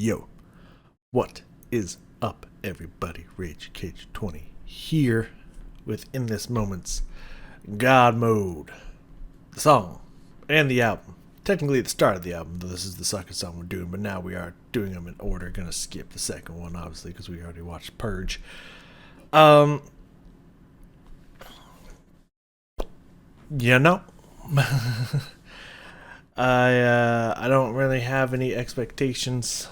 Yo, what is up, everybody? Rage Cage 20 here with In This Moment's Godmode, the song and the album. Technically, the start of the album, though this is the second song we're doing, but now we are doing them in order. Gonna skip the second one, obviously, because we already watched Purge. You know, I don't really have any expectations.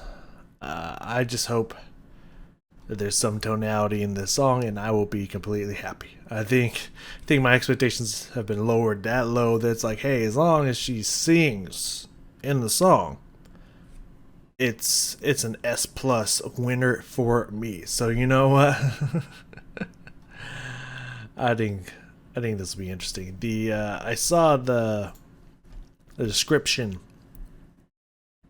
I just hope that there's some tonality in this song, and I will be completely happy. I think my expectations have been lowered that low that it's like, hey, as long as she sings in the song, it's an S plus winner for me. So you know what? I think this will be interesting. I saw the description,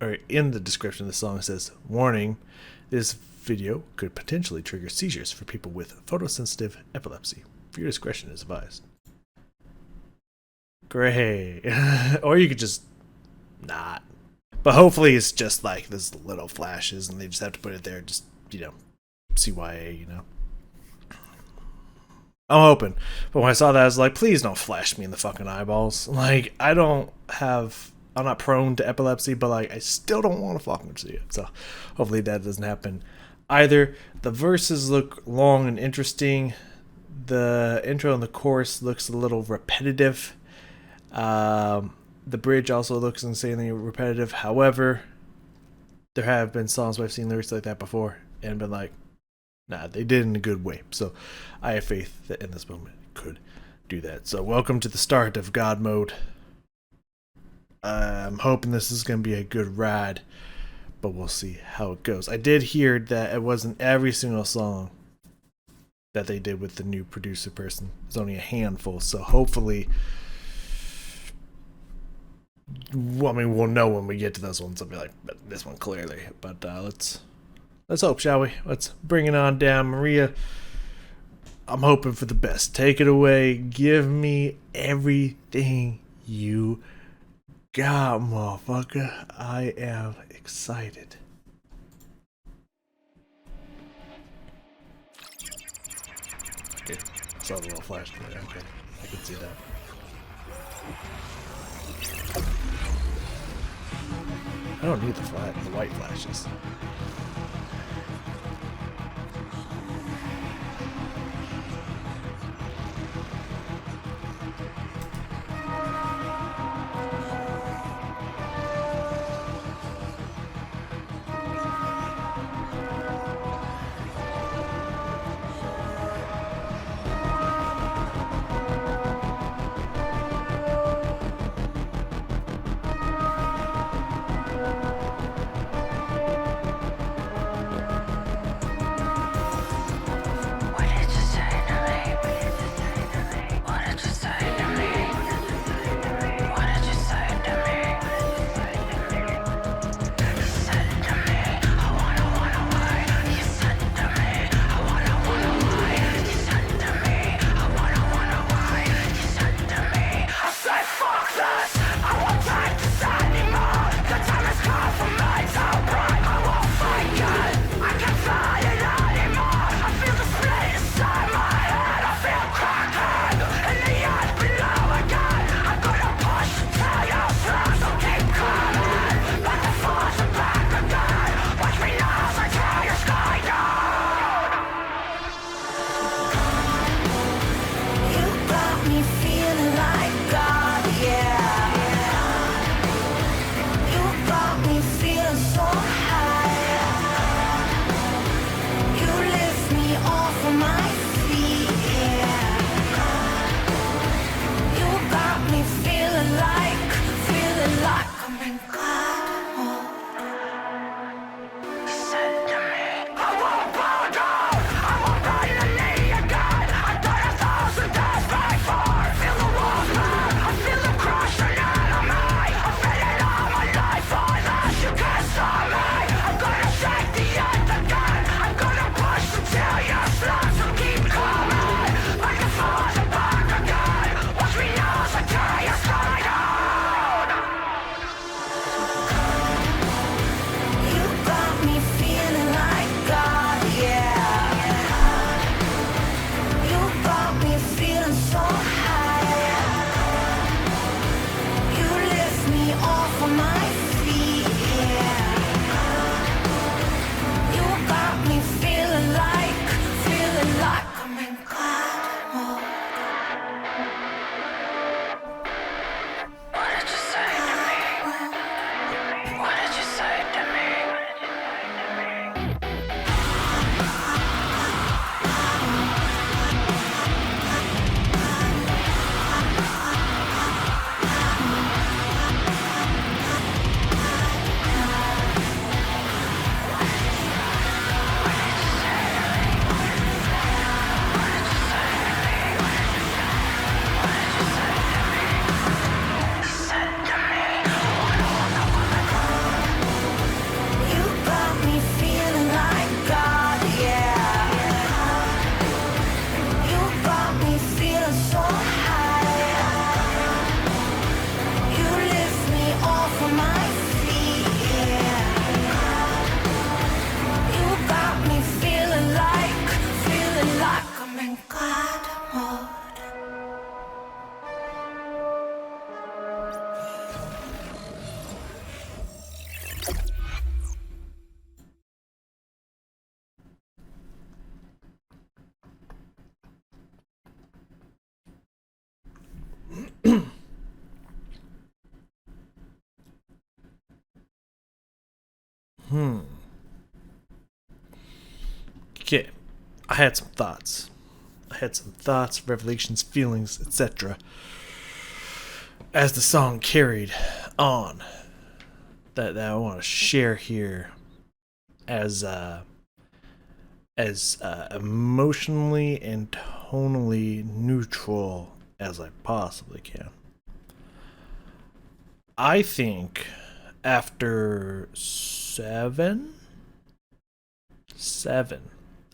or in the description of the song, it says, "Warning: this video could potentially trigger seizures for people with photosensitive epilepsy. Your discretion is advised." Great. Or you could just not. But hopefully it's just like this little flashes and they just have to put it there, just, CYA, I'm hoping. But when I saw that, I was like, please don't flash me in the fucking eyeballs. Like, I'm not prone to epilepsy, but like, I still don't want to fucking see it. So hopefully that doesn't happen either. The verses look long and interesting. The intro and the chorus looks a little repetitive. The bridge also looks insanely repetitive. However, there have been songs where I've seen lyrics like that before and been like, nah, they did it in a good way. So I have faith that In This Moment it could do that. So welcome to the start of Godmode. I'm hoping this is going to be a good ride, but we'll see how it goes. I did hear that it wasn't every single song that they did with the new producer person. It's only a handful, so hopefully, we'll know when we get to those ones. I'll be like, this one clearly. But let's hope, shall we? Let's bring it on down, Maria. I'm hoping for the best. Take it away. Give me everything you got, motherfucker. I am excited. Okay, saw the little flash there. Okay, I can see that. I don't need the white flashes. Okay, I had some thoughts. Revelations, feelings, etc. as the song carried on that I want to share here as emotionally and tonally neutral as I possibly can. I think after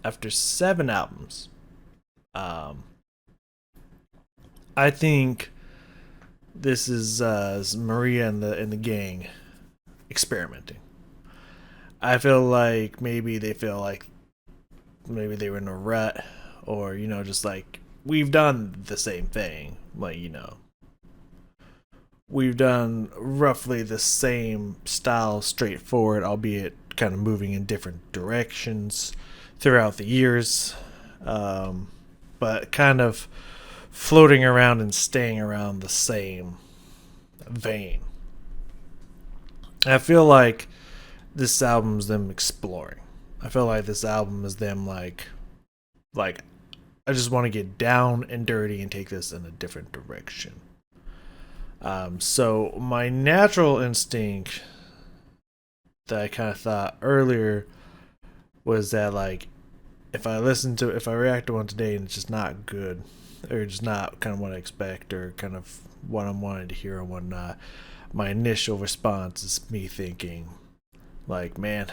after seven albums, um, I think this is Maria and the gang experimenting. I feel like maybe they feel like maybe they were in a rut, or just like we've done the same thing. Like we've done roughly the same style, straightforward, albeit kind of moving in different directions throughout the years, but kind of floating around and staying around the same vein. I feel like this album's them exploring. I feel like this album is them like I just want to get down and dirty and take this in a different direction. So my natural instinct that I kind of thought earlier was that like if I react to one today and it's just not good, or just not kind of what I expect, or kind of what I'm wanting to hear and whatnot, my initial response is me thinking, like, man,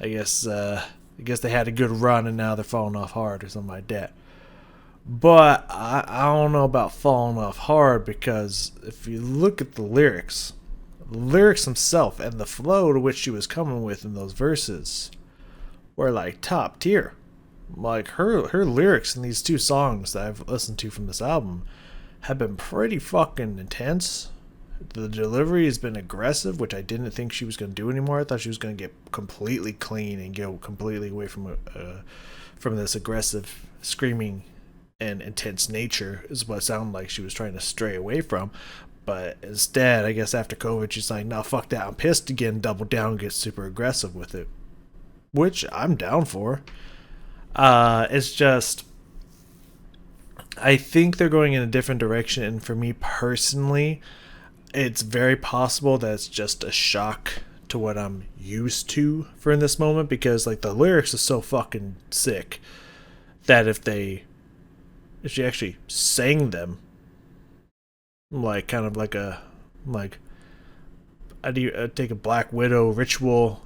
I guess they had a good run and now they're falling off hard or something like that. But I don't know about falling off hard, because if you look at the lyrics themselves and the flow to which she was coming with in those verses were like top tier. Like her lyrics in these two songs that I've listened to from this album have been pretty fucking intense. The delivery has been aggressive, which I didn't think she was going to do anymore. I thought she was going to get completely clean and get completely away from this aggressive screaming and intense nature, is what it sounded like she was trying to stray away from. But instead, I guess after COVID, she's like, no, fuck that, I'm pissed again, double down and get super aggressive with it, which I'm down for. It's just, I think they're going in a different direction, and for me personally, it's very possible that it's just a shock to what I'm used to for in this moment, because like the lyrics are so fucking sick that if she actually sang them like kind of like I take a Black Widow ritual,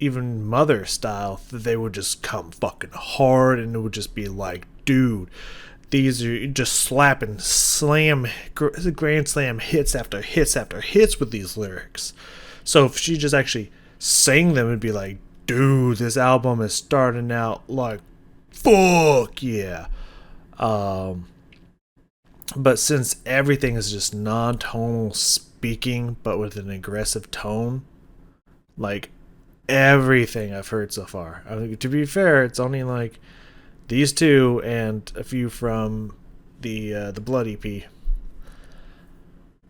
even Mother style, that they would just come fucking hard, and it would just be like, dude, these are just slapping grand slam hits after hits after hits with these lyrics. So if she just actually sang them, it'd be like, dude, this album is starting out like fuck yeah. But since everything is just non-tonal speaking but with an aggressive tone, like everything I've heard so far, I mean, to be fair, it's only like these two and a few from the Blood EP,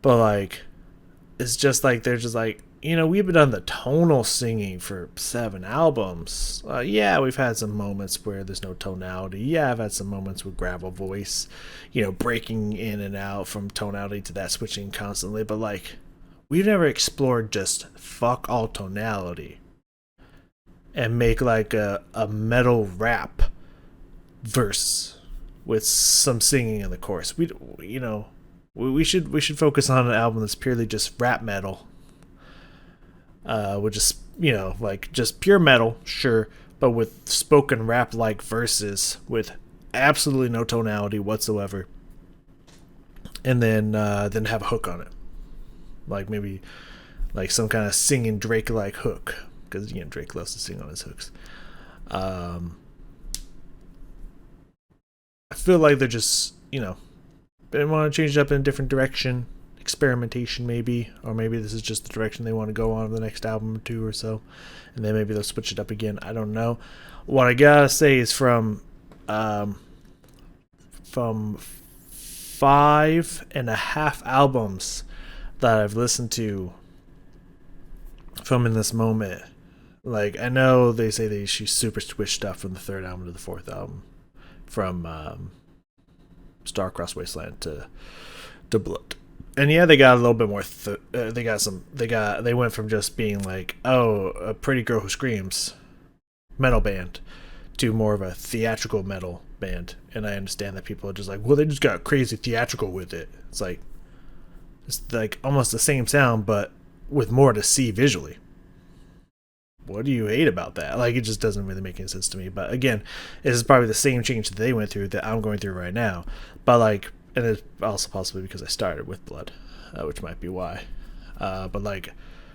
but like it's just like they're just like, we've been done the tonal singing for 7 albums. Yeah, we've had some moments where there's no tonality. Yeah, I've had some moments with gravel voice, breaking in and out from tonality to that, switching constantly. But like, we've never explored just fuck all tonality and make like a metal rap verse with some singing in the chorus. We should focus on an album that's purely just rap metal. With just like just pure metal, sure, but with spoken rap like verses with absolutely no tonality whatsoever, and then have a hook on it, like maybe like some kind of singing Drake like hook, because Drake loves to sing on his hooks. I feel like they're just they want to change it up in a different direction. Experimentation maybe, or maybe this is just the direction they want to go on the next album or two or so, and then maybe they'll switch it up again. I don't know. What I gotta say is from 5.5 albums that I've listened to from in this moment, Like, I know they say that she super switched up from the third album to the fourth album, from Star-Crossed Wasteland to Blood. And yeah, they got a little bit more. They went from just being like, oh, a pretty girl who screams, metal band, to more of a theatrical metal band. And I understand that people are just like, well, they just got crazy theatrical with it. It's like almost the same sound, but with more to see visually. What do you hate about that? Like, it just doesn't really make any sense to me. But again, this is probably the same change that they went through that I'm going through right now. But like, and it's also possibly because I started with Blood, which might be why. But like,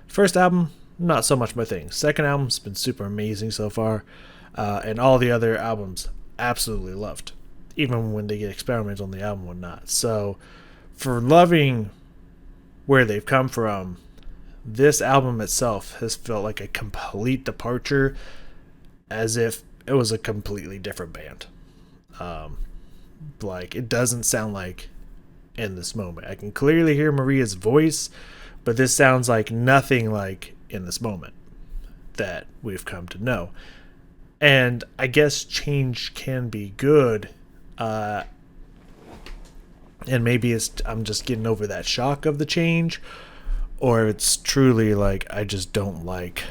first album, not so much my thing. Second album's been super amazing so far, and all the other albums absolutely loved, even when they get experimental on the album or not. So, for loving where they've come from, this album itself has felt like a complete departure, as if it was a completely different band. Like, it doesn't sound like in this moment. I can clearly hear Maria's voice, but this sounds like nothing like in this moment that we've come to know. And I guess change can be good, and maybe I'm just getting over that shock of the change, or it's truly like I just don't like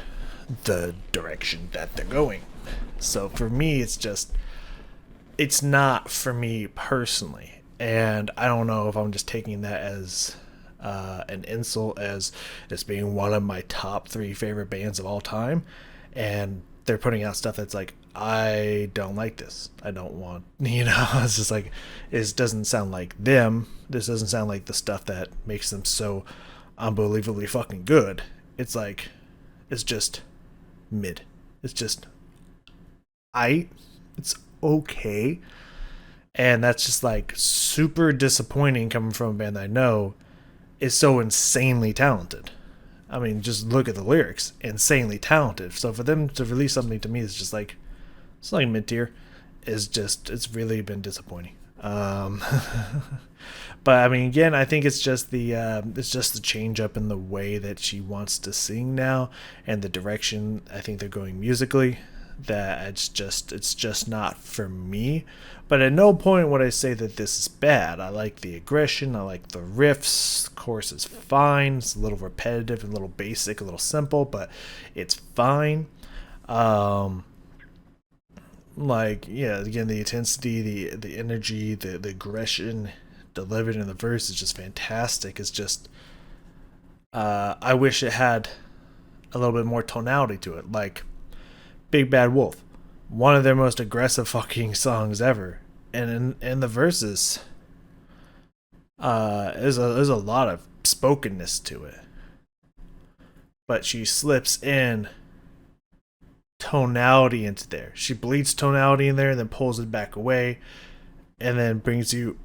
the direction that they're going. So for me, it's not for me personally. And I don't know if I'm just taking that as an insult, as this being one of my top 3 favorite bands of all time. And they're putting out stuff that's like, I don't like this. I don't want, it's just like, it doesn't sound like them. This doesn't sound like the stuff that makes them so unbelievably fucking good. It's like, it's just mid. It's just, it's okay. And that's just like super disappointing coming from a band that I know is so insanely talented. I mean, just look at the lyrics. Insanely talented. So for them to release something to me is just like, it's like mid-tier. It's really been disappointing. But I mean, again, I think it's just the change up in the way that she wants to sing now, and the direction I think they're going musically. That it's just not for me. But at no point would I say that this is bad. I like the aggression. I like the riffs. The chorus is fine. It's a little repetitive, a little basic, a little simple, but it's fine. Like, yeah, again, the intensity, the energy, the aggression delivered in the verse is just fantastic. It's just, I wish it had a little bit more tonality to it. Like Big Bad Wolf, one of their most aggressive fucking songs ever, and in the verses, there's a lot of spokenness to it, but she slips in tonality into there. She bleeds tonality in there and then pulls it back away, and then brings you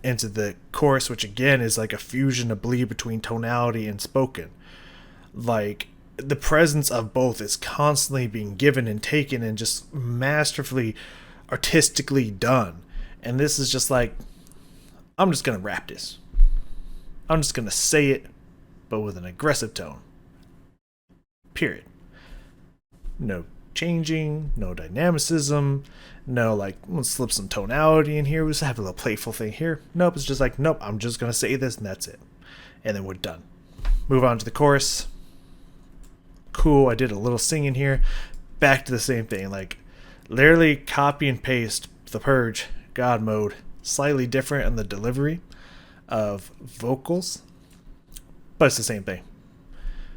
into the chorus, which again is like a fusion, a bleed between tonality and spoken. Like, the presence of both is constantly being given and taken and just masterfully, artistically done. And this is just like, I'm just going to rap this. I'm just going to say it, but with an aggressive tone. Period. No changing, no dynamicism, no like, let's slip some tonality in here, let's have a little playful thing here. Nope, it's just like, nope, I'm just going to say this and that's it. And then we're done. Move on to the chorus. Cool, I did a little singing here. Back to the same thing. Like, literally copy and paste The Purge, Godmode. Slightly different in the delivery of vocals, but it's the same thing.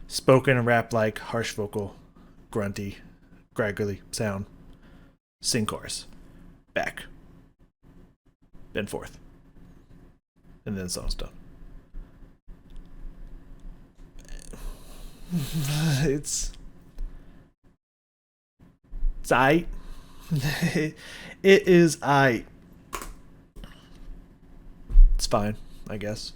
Spoken and rap like, harsh vocal, grunty, graggly sound. Sing chorus. Back. Then forth. And then song's done. It's aight. It is aight. It's fine, I guess.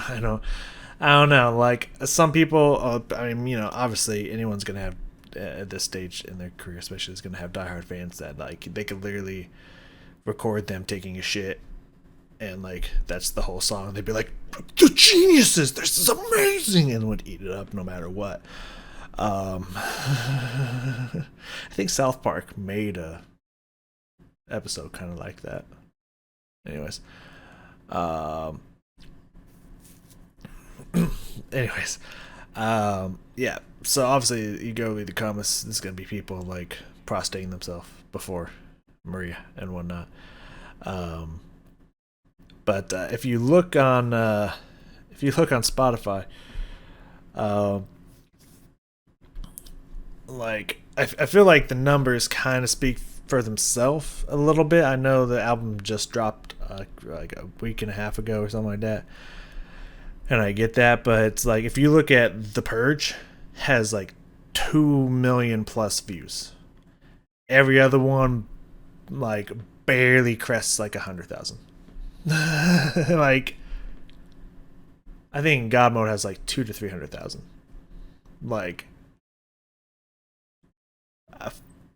I don't know. Like, some people, I mean, obviously anyone's gonna have at this stage in their career, especially, is gonna have diehard fans that like they could literally record them taking a shit, and like that's the whole song. They'd be like, "The geniuses! This is amazing!" and would eat it up no matter what. I think South Park made a episode kind of like that. Anyways, um, anyways, yeah. So obviously, you go read the comments. There's gonna be people like prostrating themselves before Maria and whatnot. Um, but if you look on Spotify, um, like I feel like the numbers kind of speak for themselves a little bit. I know the album just dropped like a week and a half ago or something like that, and I get that. But it's like if you look at The Purge, has like 2 million plus views. Every other one like barely crests like 100,000. Like I think Godmode has like 200,000 to 300,000. Like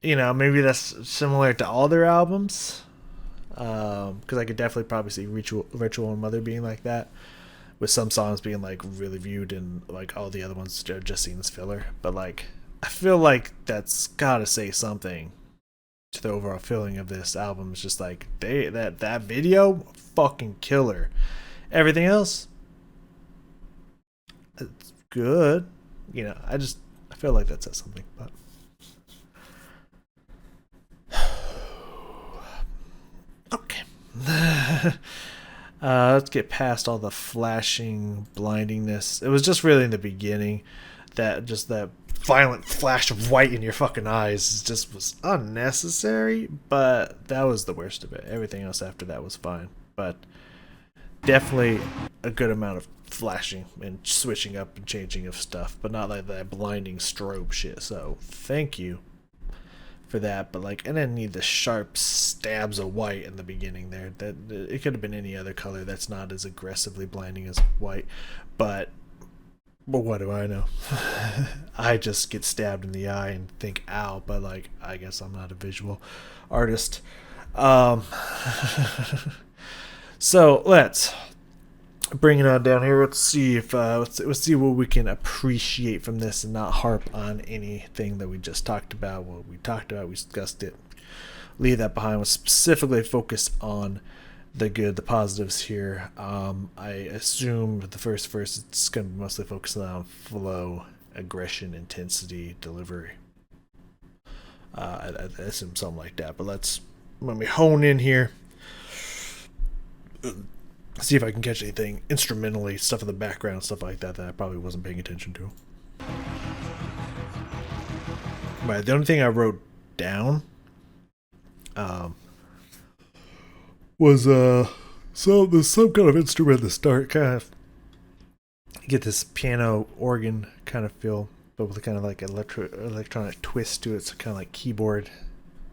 maybe that's similar to all their albums. Because I could definitely probably see Ritual and Mother being like that, with some songs being like really viewed and like all the other ones are just seen as filler. But like, I feel like that's gotta say something to the overall feeling of this album. It's just like that video, fucking killer. Everything else, it's good. I feel like that says something, but. Okay. Let's get past all the flashing blindingness. It was just really in the beginning that violent flash of white in your fucking eyes just was unnecessary, but that was the worst of it. Everything else after that was fine, but definitely a good amount of flashing and switching up and changing of stuff, but not like that blinding strobe shit. So thank you for that. But like, I didn't need the sharp stabs of white in the beginning there. That it could have been any other color that's not as aggressively blinding as white. But what do I know? I just get stabbed in the eye and think ow, but like, I guess I'm not a visual artist. So let's bring it on down here. Let's see if let's see what we can appreciate from this and not harp on anything that we just talked about. What we talked about, we discussed it. Leave that behind. We'll specifically focus on the good, the positives here. I assume the first verse it's going to be mostly focused on flow, aggression, intensity, delivery. I assume something like that. But when we hone in here, see if I can catch anything instrumentally, stuff in the background, stuff like that I probably wasn't paying attention to. Right, the only thing I wrote down was so there's some kind of instrument at the start, kind of get this piano organ kind of feel, but with a kind of like electronic twist to it. It's kind of like keyboard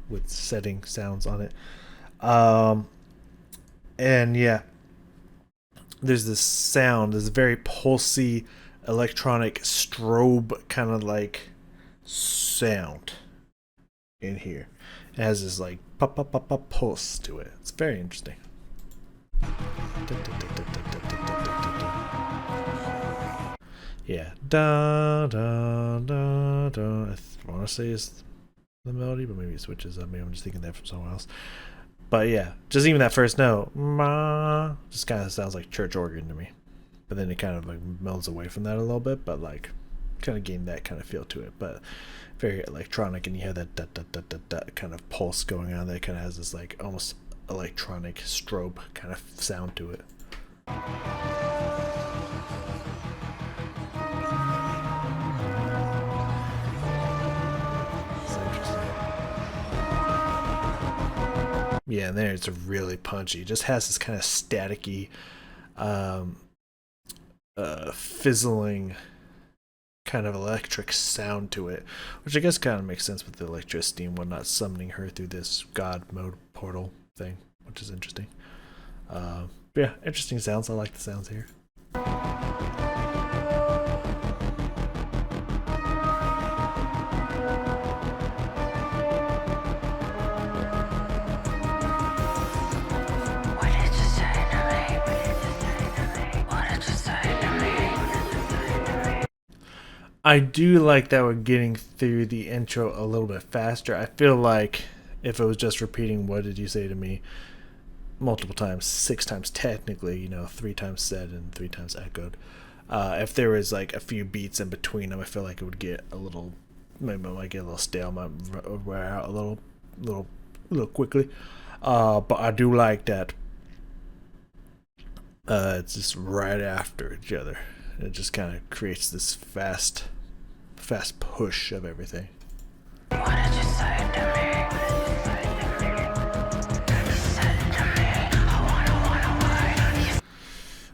with setting sounds on it. And yeah, there's this sound, this very pulsy electronic strobe kind of like sound in here. It has this like pop pop pop pop pulse to it. It's very interesting. Yeah, da da da da. I want to say it's the melody, but maybe it switches up. Maybe I'm just thinking that from somewhere else. But yeah, just even that first note, just kind of sounds like church organ to me. But then it kind of like melds away from that a little bit, but like kind of gained that kind of feel to it. But very electronic, and you have that da da da da da kind of pulse going on that kind of has this like almost electronic strobe kind of sound to it. Yeah, and there it's really punchy. It just has this kind of staticky, fizzling kind of electric sound to it, which I guess kind of makes sense with the electricity and whatnot summoning her through this Godmode portal thing, which is interesting. Yeah, interesting sounds. I like the sounds here. I do like that we're getting through the intro a little bit faster. I feel like if it was just repeating "What did you say to me?" multiple times, 6 times technically, 3 times said and 3 times echoed. If there was like a few beats in between them, I feel like it would get a little, maybe it might get a little stale, might wear out a little quickly. But I do like that. It's just right after each other. It just kind of creates this fast push of everything. What did you say to me?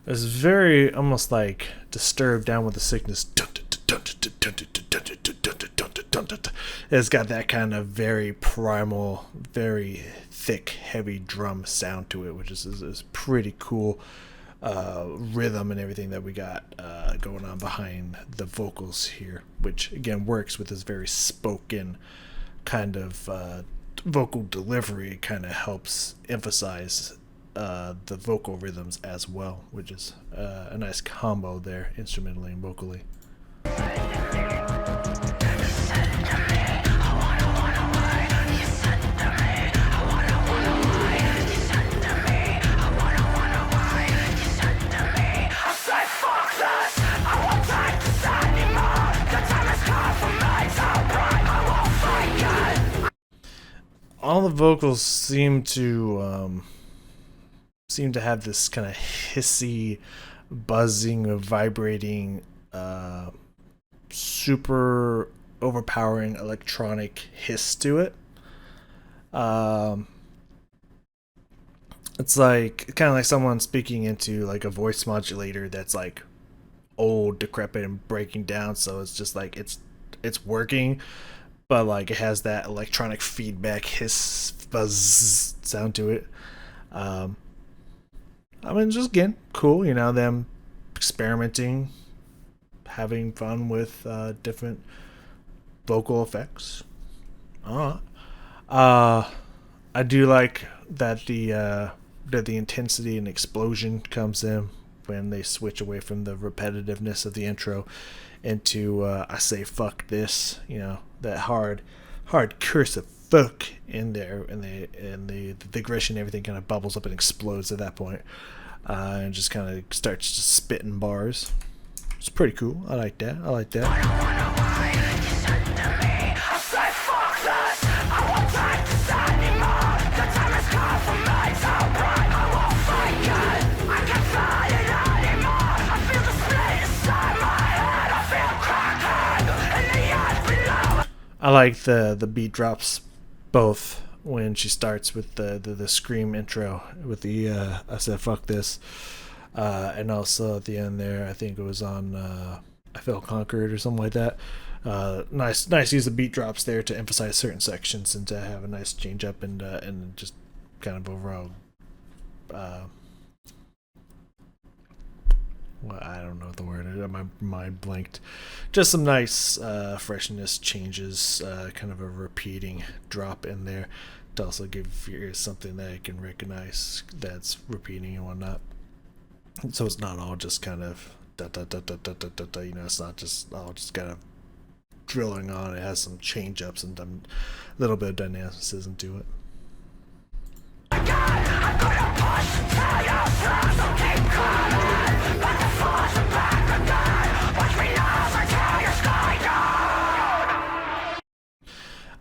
It's very almost like Disturbed Down with the Sickness. It's got that kind of very primal, very thick, heavy drum sound to it, which is pretty cool. Rhythm and everything that we got going on behind the vocals here, which again works with this very spoken kind of vocal delivery. It kind of helps emphasize the vocal rhythms as well, which is a nice combo there, instrumentally and vocally. All the vocals seem to have this kind of hissy, buzzing or vibrating, super overpowering electronic hiss to it. It's like kind of like someone speaking into like a voice modulator that's like old, decrepit, and breaking down. So it's just like it's working, but like it has that electronic feedback hiss buzz sound to it. I mean, just again, cool, them experimenting, having fun with different vocal effects. I do like that the intensity and explosion comes in when they switch away from the repetitiveness of the intro into I say fuck this, that hard cursive fuck in there, and the aggression, everything kind of bubbles up and explodes at that point, and just kind of starts to spit in bars. It's pretty cool. I like that. I like the beat drops both when she starts with the scream intro with the I said fuck this, and also at the end there, I think it was on I Feel Conquered or something like that. Nice use of beat drops there to emphasize certain sections and to have a nice change up and just kind of overall well, I don't know the word. My mind blanked. Just some nice freshness changes, kind of a repeating drop in there to also give your ears something that you can recognize that's repeating and whatnot. So it's not all just kind of da da da da da da da da. It's not just all just kind of drilling on. It has some change ups and a little bit of dynamicism to it. I'm gonna push till you're through, so keep coming. Let the force back again. Watch me never tear your sky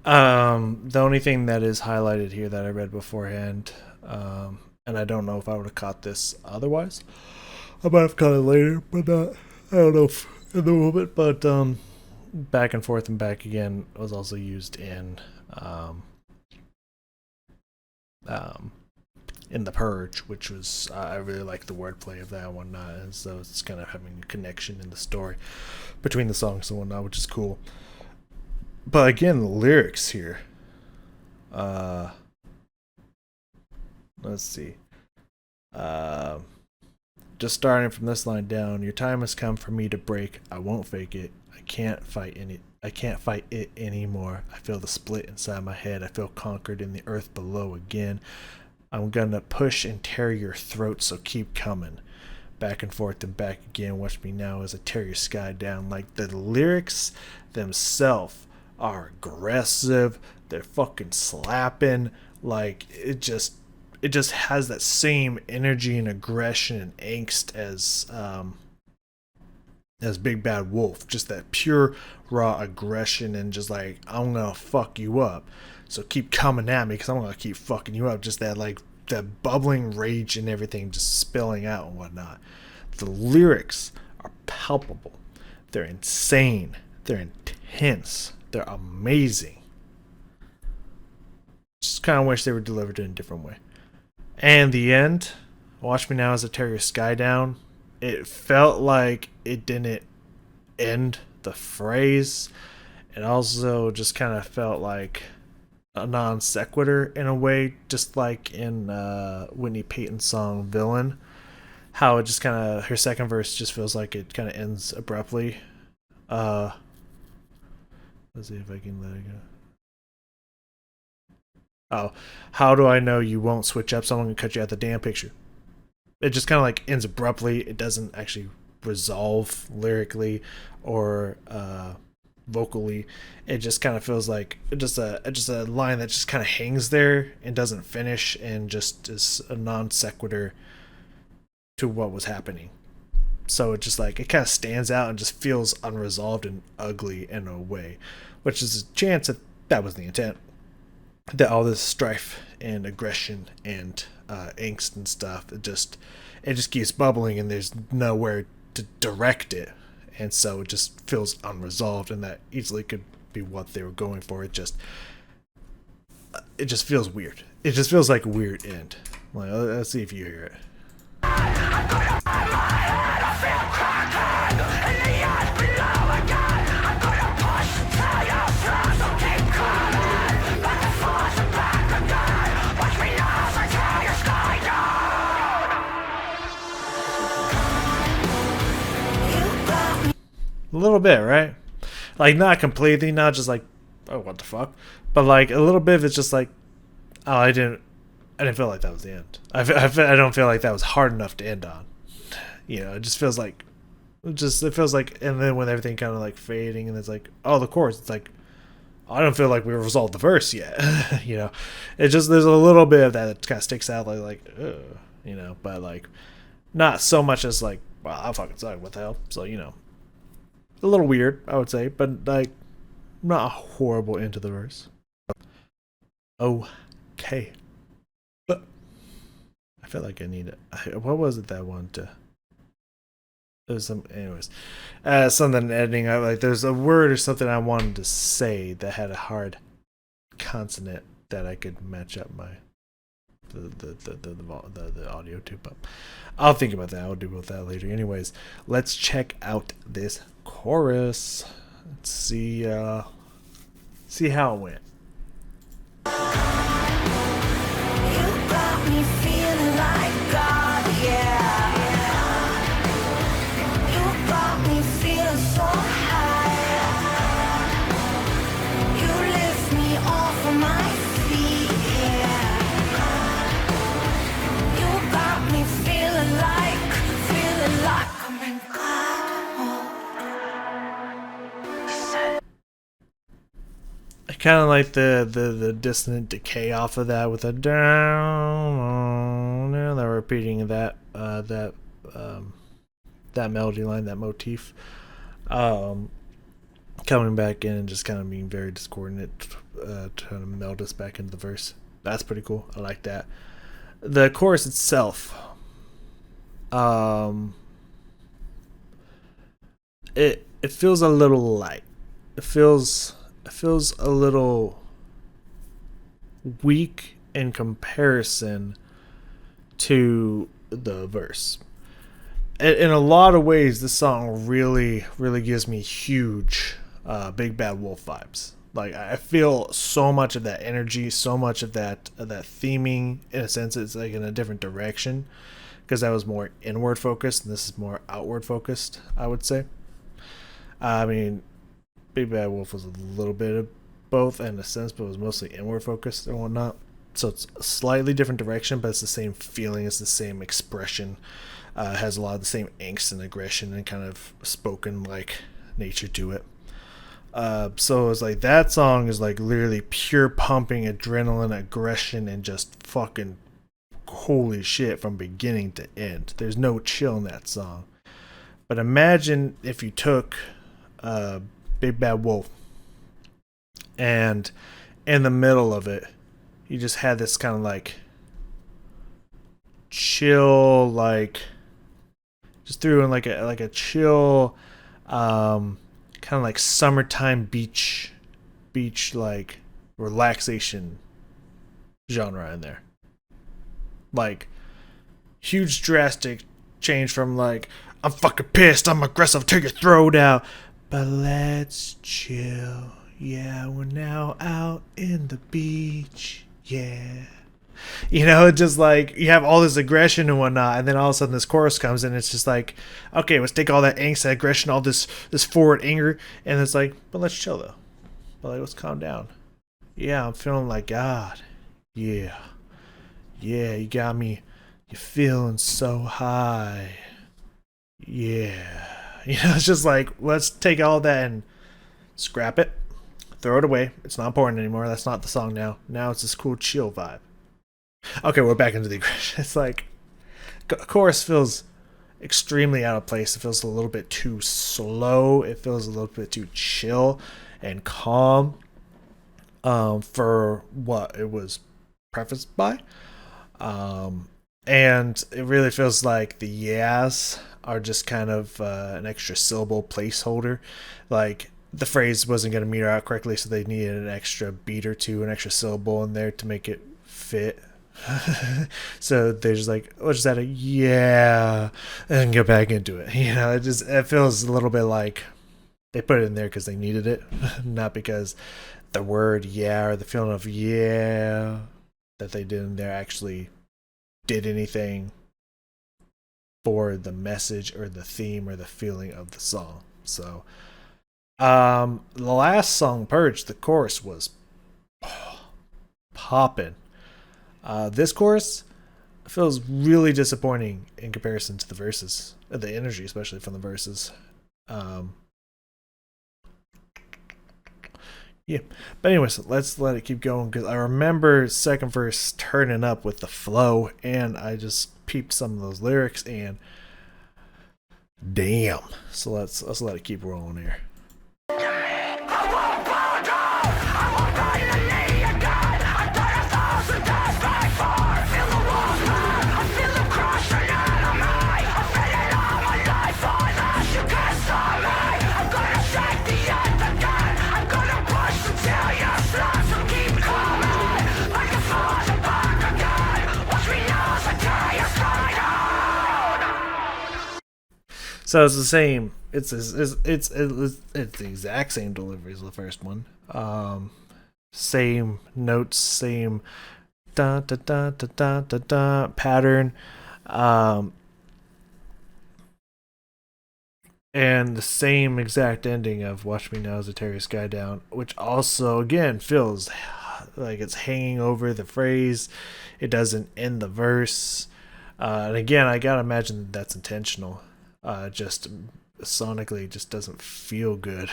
down. The only thing that is highlighted here that I read beforehand, and I don't know if I would have caught this otherwise. I might have caught it later, but not. I don't know if in the moment. But back and forth and back again was also used in The Purge, which was I really like the wordplay of that and whatnot, and so it's kind of having a connection in the story between the songs and whatnot, which is cool. But again, the lyrics here, let's see, just starting from this line down: your time has come for me to break. I won't fake it. I can't fight it anymore. I feel the split inside my head. I feel conquered in the earth below again. I'm gonna push and tear your throat, so keep coming. back and forth and back again. Watch me now as I tear your sky down. Like, the lyrics themselves are aggressive. They're fucking slapping. Like, it just has that same energy and aggression and angst as Big Bad Wolf. Just that pure raw aggression and just like, I'm gonna fuck you up, so keep coming at me because I'm gonna keep fucking you up. Just that, like, that bubbling rage and everything just spilling out and whatnot. The lyrics are palpable. They're insane. They're intense. They're amazing. Just kind of wish they were delivered in a different way. And the end, watch me now as I tear your sky down. It felt like it didn't end the phrase. It also just kind of felt like a non sequitur in a way, just like in Whitney Payton's song Villain. How it just kind of, her second verse just feels like it kind of ends abruptly. Let's see if I can let it go. Oh, how do I know you won't switch up? Someone can cut you out the damn picture. It just kind of like ends abruptly. It doesn't actually resolve lyrically or vocally. It just kind of feels like just a line that just kind of hangs there and doesn't finish and just is a non sequitur to what was happening. So it just like, it kind of stands out and just feels unresolved and ugly in a way, which is a chance that was the intent. That all this strife and aggression and angst and stuff, it just keeps bubbling and there's nowhere to direct it, and so it just feels unresolved, and that easily could be what they were going for. It just feels weird. It just feels like a weird end. Like, let's see if you hear it. A little bit, right? Like, not completely, not just like, oh, what the fuck, but like a little bit of it's just like, oh, I didn't feel like that was the end. I don't feel like that was hard enough to end on. You know, it just feels like, it feels like, and then when everything kind of like fading, and it's like, oh, the chorus, it's like, I don't feel like we resolved the verse yet. You know, it just, there's a little bit of that kind of sticks out, like, you know, but like, not so much as like, well, I fucking suck, what the hell? So, you know, a little weird, I would say, but like, not a horrible end to the verse. Okay. But I feel like I need it. What was it that one to? There's some, anyways, something editing. Like, there's a word or something I wanted to say that had a hard consonant that I could match up my the audio to, but I'll think about that. I'll do about that later. Anyways, let's check out this chorus. Let's see how it went. You got me feeling like God, yeah. You got me feeling so high. You lift me off of my feet, yeah. You got me feeling like I'm in Godmode. I kind of like the dissonant decay off of that with a down. Yeah, they're repeating that melody line, that motif, coming back in and just kind of being very discordant, trying to meld us back into the verse. That's pretty cool. I like that. The chorus itself, it feels a little light. It feels a little weak in comparison to the verse. In a lot of ways, this song really gives me huge Big Bad Wolf vibes. Like, I feel so much of that energy, so much of that theming. In a sense, it's like in a different direction, because that was more inward focused and this is more outward focused, I would say. I mean, Big Bad Wolf was a little bit of both in a sense, but it was mostly inward focused and whatnot. So it's a slightly different direction, but it's the same feeling, it's the same expression. Has a lot of the same angst and aggression and kind of spoken like nature to it. So it's like that song is like literally pure pumping adrenaline, aggression, and just fucking holy shit from beginning to end. There's no chill in that song. But imagine if you took Big Bad Wolf and in the middle of it, you just had this kind of like chill, like just threw in like a chill, kind of like summertime beach like relaxation genre in there. Like huge drastic change from like I'm fucking pissed, I'm aggressive, take your throat out, but let's chill. Yeah, we're now out in the beach. Yeah. You know, just like you have all this aggression and whatnot, and then all of a sudden this chorus comes and it's just like, okay, let's take all that angst, that aggression, all this forward anger, and it's like, but let's chill though. But like, let's calm down. Yeah, I'm feeling like God. Yeah. Yeah, you got me. You're feeling so high. Yeah. You know, it's just like, let's take all that and scrap it. Throw it away. It's not important anymore. That's not the song now. Now it's this cool chill vibe. Okay, we're back into the aggression. It's like, chorus feels extremely out of place. It feels a little bit too slow. It feels a little bit too chill and calm for what it was prefaced by. And it really feels like the yeahs are just kind of an extra syllable placeholder. Like the phrase wasn't going to meter out correctly, so they needed an extra beat or two, an extra syllable in there to make it fit. So they're just like, we'll just add a yeah and get back into it. You know, it feels a little bit like they put it in there because they needed it, not because the word yeah or the feeling of yeah that they did in there actually did anything for the message or the theme or the feeling of the song. So the last song, Purge, the chorus was popping. This chorus feels really disappointing in comparison to the verses, the energy, especially from the verses. Yeah, but anyways, let's let it keep going because I remember second verse turning up with the flow, and I just peeped some of those lyrics, and damn. So let's let it keep rolling here. So it's the same. It's the exact same delivery as the first one. Same notes, same da da da da da da da pattern, and the same exact ending of "Watch Me Now as I Tear Your Sky Down," which also again feels like it's hanging over the phrase. It doesn't end the verse, and again, I gotta imagine that that's intentional. Just sonically, it just doesn't feel good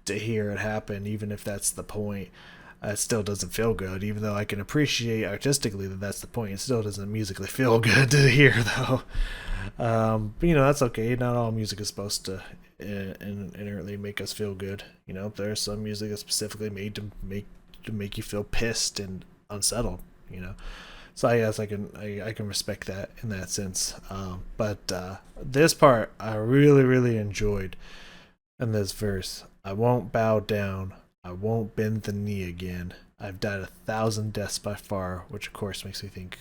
to hear it happen, even if that's the point. It still doesn't feel good, even though I can appreciate artistically that that's the point. It still doesn't musically feel good to hear, though. But, you know, that's okay. Not all music is supposed to inherently make us feel good. You know, there's some music that's specifically made to make you feel pissed and unsettled. You know. So I guess I can respect that in that sense. But this part I really enjoyed in this verse. I won't bow down. I won't bend the knee again. I've died 1,000 deaths by far, which of course makes me think,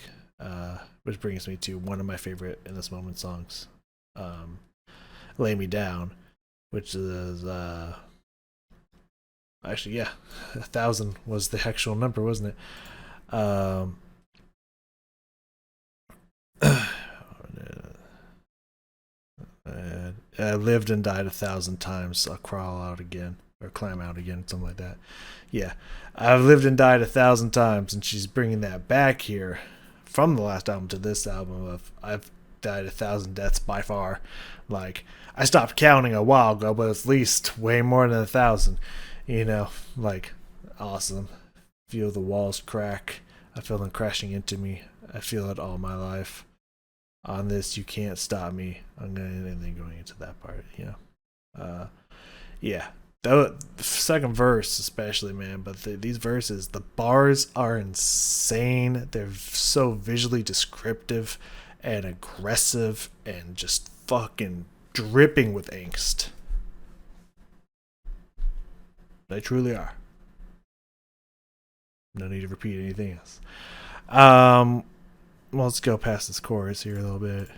which brings me to one of my favorite In This Moment songs, Lay Me Down, which is actually, yeah, 1,000 was the actual number, wasn't it? I lived and died 1,000 times. I'll crawl out again or climb out again, something like that. Yeah, I've lived and died 1,000 times, and she's bringing that back here from the last album to this album. Of I've died 1,000 deaths by far. Like, I stopped counting a while ago, but it's at least way more than 1,000. You know, like, awesome. Feel the walls crack. I feel them crashing into me. I feel it all my life. On this, you can't stop me. I'm going into that part, you know. Yeah. The second verse, especially, man. But these verses, the bars are insane. They're so visually descriptive and aggressive and just fucking dripping with angst. They truly are. No need to repeat anything else. Well, let's go past this chorus here a little bit.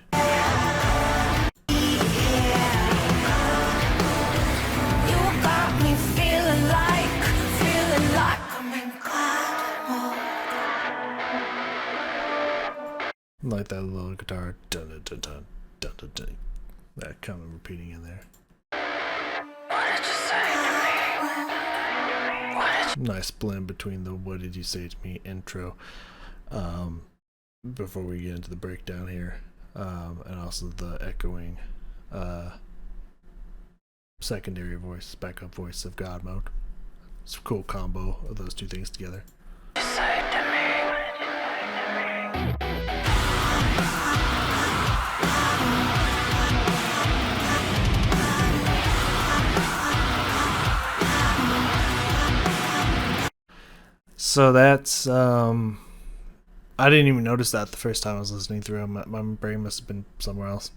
Like that little guitar, dun dun dun dun dun dun dun. That kind of repeating in there. What did you say to me? Nice blend between the "What did you say to me" intro, before we get into the breakdown here, and also the echoing, secondary voice, backup voice of Godmode. It's a cool combo of those two things together. Say to me. So that's I didn't even notice that the first time I was listening through. My brain must have been somewhere else.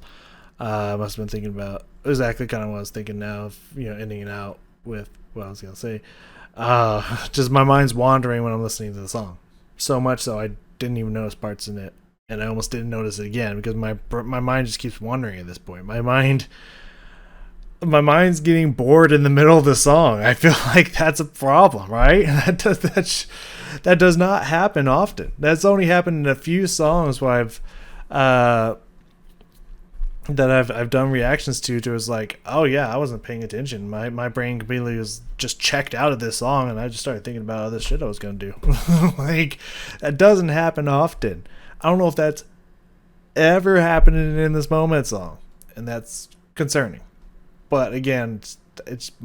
I must have been thinking about exactly kind of what I was thinking now of, you know, ending it out with what I was gonna say. Just my mind's wandering when I'm listening to the song. So much so I didn't even notice parts in it, and I almost didn't notice it again because my mind just keeps wandering at this point. My mind's getting bored in the middle of the song. I feel like that's a problem, right? That does not happen often. That's only happened in a few songs where I've done reactions to. It was like, oh yeah, I wasn't paying attention. My brain completely was just checked out of this song, and I just started thinking about other shit I was gonna do. Like, that doesn't happen often. I don't know if that's ever happening in this Moment song, and that's concerning. But again, it just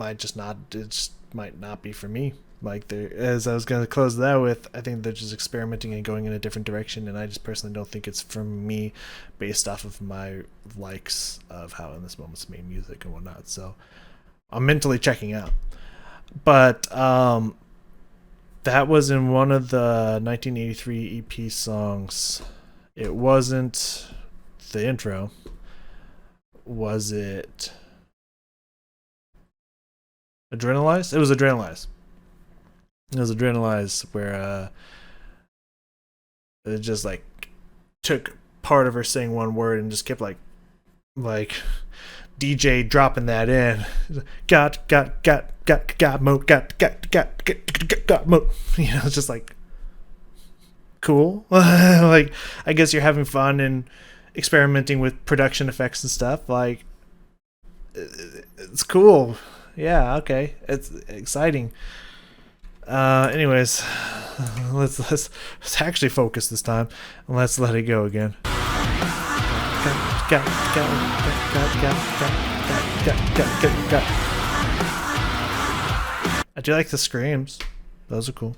might not be for me. Like, as I was going to close that with, I think they're just experimenting and going in a different direction, and I just personally don't think it's for me based off of my likes of how In This Moment's made music and whatnot. So I'm mentally checking out. But that was in one of the 1983 EP songs. It wasn't the intro. Was it Adrenalize? It was Adrenalize. It was Adrenalize where it just like took part of her saying one word and just kept like DJ dropping that in. Got mode, got mode. You know, it's just like cool. Like, I guess you're having fun and experimenting with production effects and stuff. Like, it's cool. Yeah, okay. It's exciting. Anyways, let's actually focus this time and let's let it go again. I do like the screams. Those are cool.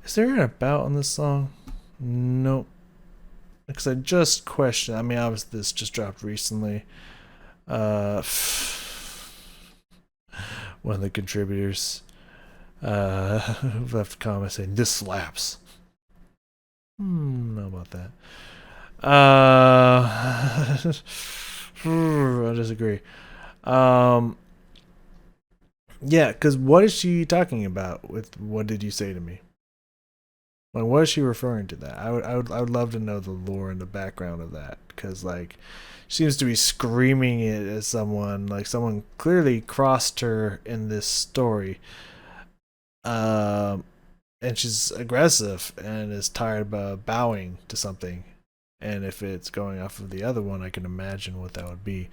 Is there an about on this song? Nope. Because I just questioned. I mean, obviously this just dropped recently. One of the contributors left a comment saying this slaps. Know about that. I disagree. Yeah, because what is she talking about with "What did you say to me"? Like, what is she referring to that? I would love to know the lore and the background of that, because like, she seems to be screaming it at someone, like someone clearly crossed her in this story, and she's aggressive and is tired of bowing to something, And if it's going off of the other one, I can imagine what that would be.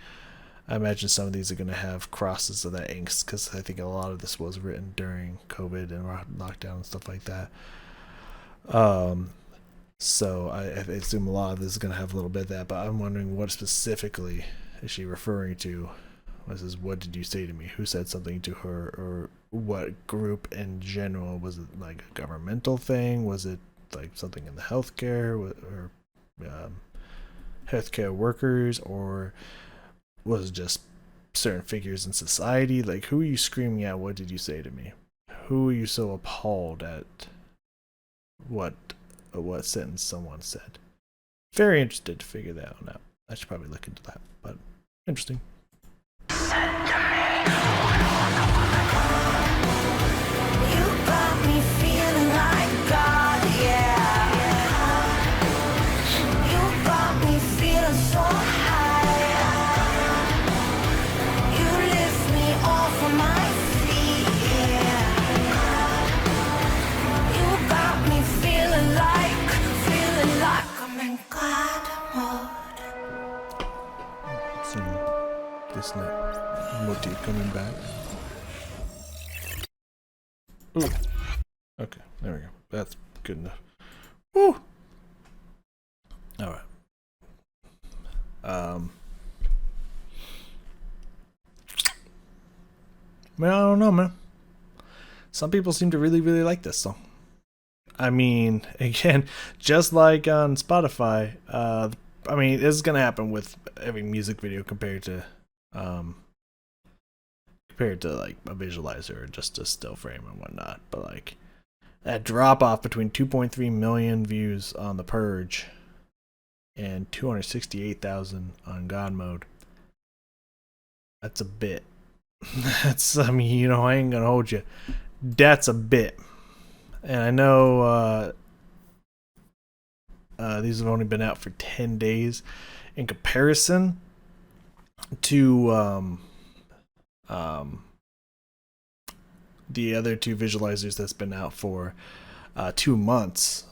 I imagine some of these are going to have crosses of that angst, because I think a lot of this was written during COVID and lockdown and stuff like that. So I assume a lot of this is going to have a little bit of that, but I'm wondering what specifically is she referring to? This is, what did you say to me? Who said something to her? Or what group in general? Was it like a governmental thing? Was it like something in the healthcare or healthcare workers? Or was it just certain figures in society? Like, who are you screaming at? What did you say to me? Who are you so appalled at what sentence someone said? Very interested to figure that one out. I should probably look into that, but interesting. You got me feeling like God, yeah. You got me feeling so high. You lift me off of my feet, yeah. You got me feeling like I'm in God mode. See this motif coming back. Ooh. Okay, there we go. That's good enough. Woo! Alright. Man, I don't know, man. Some people seem to really, really like this song. I mean, again, just like on Spotify, I mean, this is gonna happen with every music video compared to like a visualizer or just a still frame and whatnot. But like that drop off between 2.3 million views on The Purge and 268,000 on Godmode. That's a bit. That's, I mean, you know, I ain't gonna hold you. That's a bit. And I know these have only been out for 10 days. In comparison to the other two visualizers that's been out for 2 months.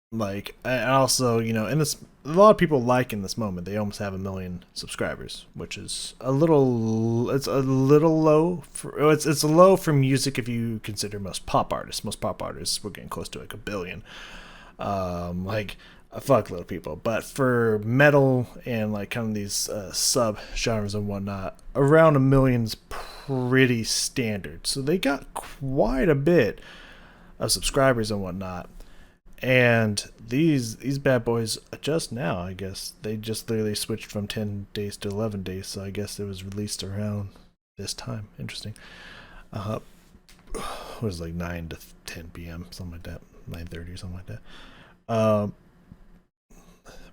Like, I also, you know, in this, a lot of people like in this moment, they almost have 1 million subscribers, which is a little, it's a little low for, it's low for music if you consider most pop artists. Most pop artists, we're getting close to like 1 billion. Like a fuckload of people, but for metal and like kind of these sub genres and whatnot, around 1 million's pretty standard. So they got quite a bit of subscribers and whatnot. And these bad boys just now, I guess they just literally switched from 10 days to 11 days. So I guess it was released around this time. Interesting. It was like 9 to 10 p.m. something like that, 9:30 or something like that.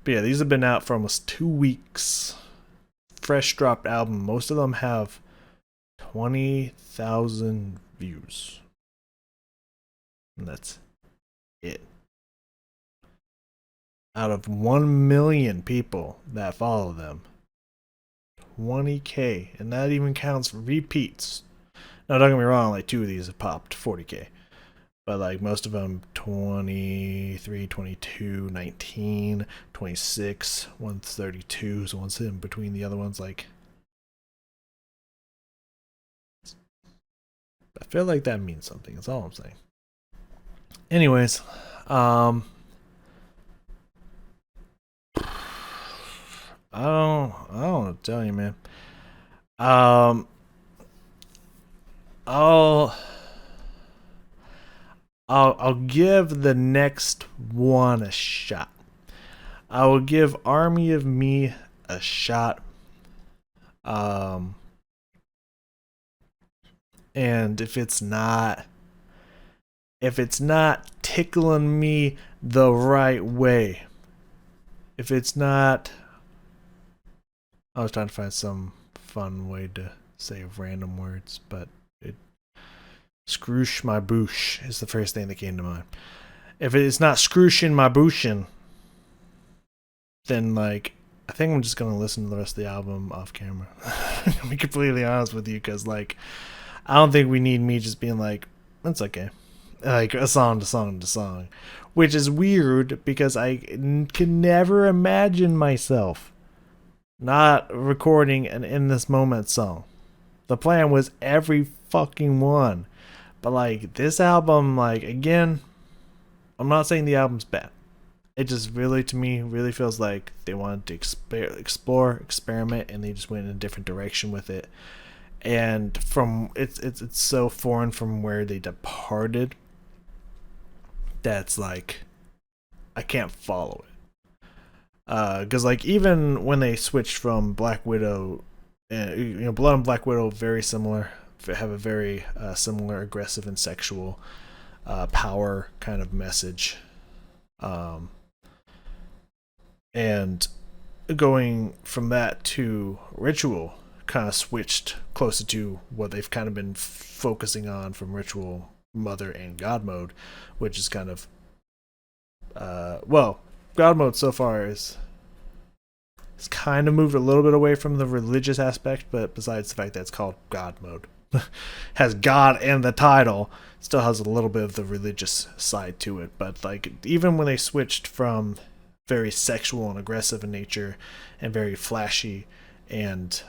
But yeah, these have been out for almost 2 weeks. Fresh dropped album. Most of them have 20,000 views. And that's it. Out of 1 million people that follow them, 20K. And that even counts repeats. Now, don't get me wrong, like 2 of these have popped 40K. But like most of them 23, 22, 19, 26, one's 32, so one's in between the other ones. Like, I feel like that means something. That's all I'm saying. Anyways, I don't know what to tell you, man. I'll give the next one a shot. I will give Army of Me a shot. And if it's not tickling me the right way, if it's not, I was trying to find some fun way to say random words, but scroosh my boosh is the first thing that came to mind. If it's not scrooshing my booshin', then like, I think I'm just gonna listen to the rest of the album off camera. To be completely honest with you, because like, I don't think we need me just being like, that's okay. like a song to song to song, which is weird because I can never imagine myself not recording an In This Moment song. The plan was every fucking one. But like this album, like again, I'm not saying the album's bad. It just really, to me, really feels like they wanted to explore, experiment, and they just went in a different direction with it. And from it's so foreign from where they departed that's like I can't follow it. Because like even when they switched from Black Widow, Blood and Black Widow very similar, have a very similar aggressive and sexual power kind of message. And going from that to Ritual kind of switched closer to what they've kind of been focusing on from Ritual, Mother, and Godmode, which is kind of Godmode so far is it's kind of moved a little bit away from the religious aspect, but besides the fact that it's called Godmode, has God in the title, still has a little bit of the religious side to it. But like even when they switched from very sexual and aggressive in nature and very flashy and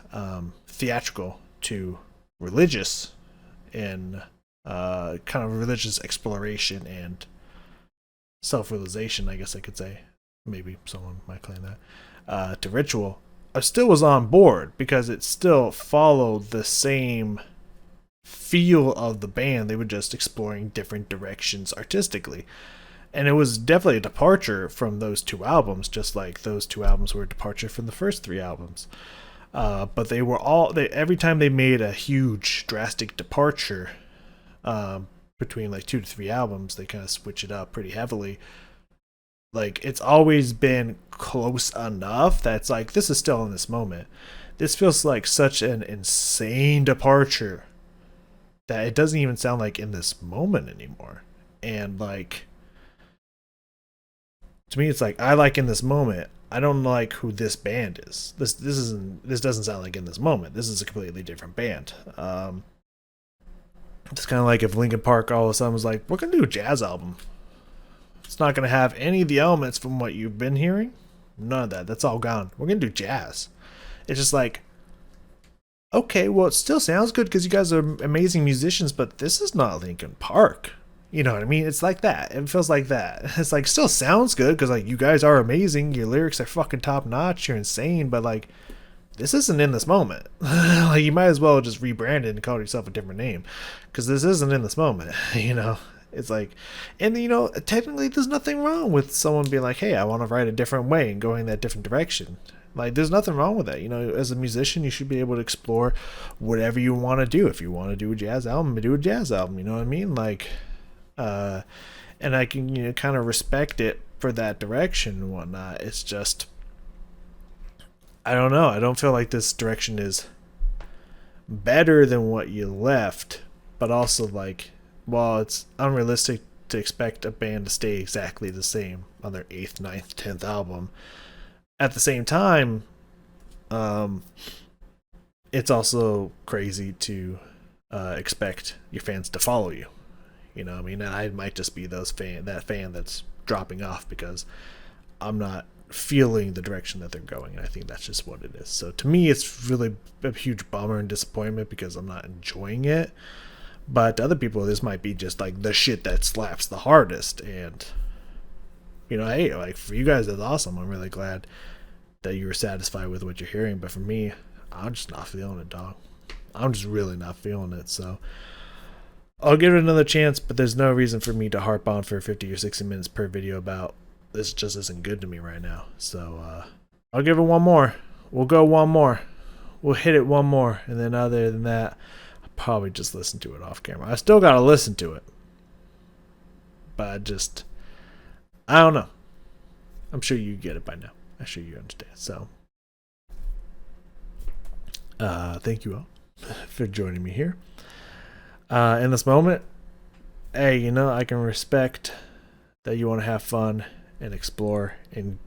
theatrical to religious and kind of religious exploration and self-realization, I guess I could say, maybe someone might claim that, to Ritual, I still was on board because it still followed the same feel of the band. They were just exploring different directions artistically. And it was definitely a departure from those two albums, just like those two albums were a departure from the first three albums. But they were every time they made a huge, drastic departure between like 2 to 3 albums, they kind of switch it up pretty heavily. Like it's always been close enough that's like this is still in this moment. This feels like such an insane departure that it doesn't even sound like in this moment anymore. And like to me, it's like I like in this moment. I don't like who this band is. This doesn't sound like in this moment. This is a completely different band. It's kind of like if Linkin Park all of a sudden was like, we're gonna do a jazz album. It's not gonna have any of the elements from what you've been hearing. None of that. That's all gone. We're gonna do jazz. It's just like, okay, well, it still sounds good because you guys are amazing musicians, but this is not Linkin Park. You know what I mean? It's like that. It feels like that. It's like still sounds good because like you guys are amazing. Your lyrics are fucking top notch. You're insane, but like this isn't in this moment. Like you might as well just rebrand it and call yourself a different name because this isn't in this moment. You know, it's like, and you know, technically there's nothing wrong with someone being like, hey, I want to write a different way and going that different direction. Like there's nothing wrong with that. You know, as a musician, you should be able to explore whatever you want to do. If you want to do a jazz album, do a jazz album. You know what I mean? Like. And I can kind of respect it for that direction and whatnot. It's just I don't know. I don't feel like this direction is better than what you left, but also like while it's unrealistic to expect a band to stay exactly the same on their 8th, 9th, 10th album, at the same time, it's also crazy to expect your fans to follow you. You know what I mean? And I might just be that fan that's dropping off because I'm not feeling the direction that they're going. And I think that's just what it is. So to me, it's really a huge bummer and disappointment because I'm not enjoying it. But to other people, this might be just like the shit that slaps the hardest. And, you know, hey, like for you guys, that's awesome. I'm really glad that you were satisfied with what you're hearing. But for me, I'm just not feeling it, dog. I'm just really not feeling it. So I'll give it another chance, but there's no reason for me to harp on for 50 or 60 minutes per video about this just isn't good to me right now. So I'll give it one more. We'll go one more. We'll hit it one more. And then other than that, I'll probably just listen to it off camera. I still got to listen to it. But I don't know. I'm sure you get it by now. I'm sure you understand. So thank you all for joining me here. In this moment, hey, you know, I can respect that you want to have fun and explore and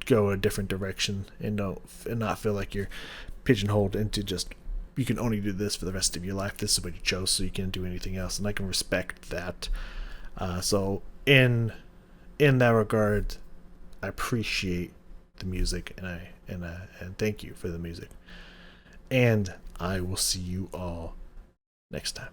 go a different direction and not feel like you're pigeonholed into just you can only do this for the rest of your life. This is what you chose, so you can't do anything else. And I can respect that. So in that regard, I appreciate the music, and thank you for the music. And I will see you all next time.